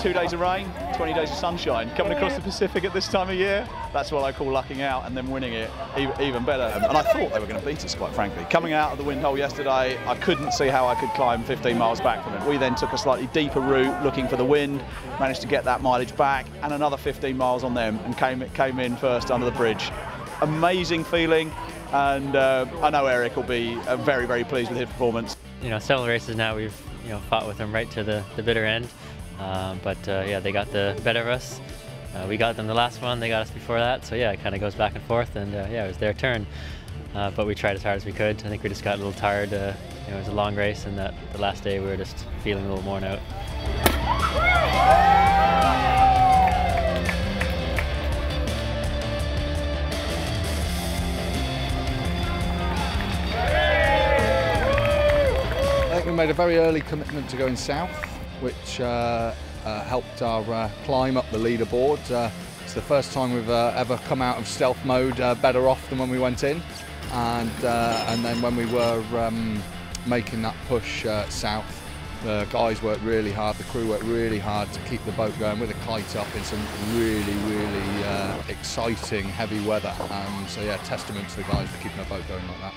Two days of rain, 20 days of sunshine. Coming across the Pacific at this time of year, that's what I call lucking out, and then winning it even better. And I thought they were going to beat us, quite frankly. Coming out of the wind hole yesterday, I couldn't see how I could climb 15 miles back from it. We then took a slightly deeper route looking for the wind, managed to get that mileage back, and another 15 miles on them, and came in first under the bridge. Amazing feeling, and I know Eric will be very, very pleased with his performance. You know, several races now we've fought with them right to the bitter end. Yeah, they got the better of us. We got them the last one, they got us before that, so yeah, it kind of goes back and forth, and yeah, it was their turn. But we tried as hard as we could. I think we just got a little tired. It was a long race, and that the last day we were just feeling a little worn out. I think we made a very early commitment to going south, which helped our climb up the leaderboard. It's the first time we've ever come out of stealth mode better off than when we went in, and then when we were making that push south, the guys worked really hard, the crew worked really hard to keep the boat going with a kite up in some really, really exciting heavy weather. So yeah, testament to the guys for keeping the boat going like that.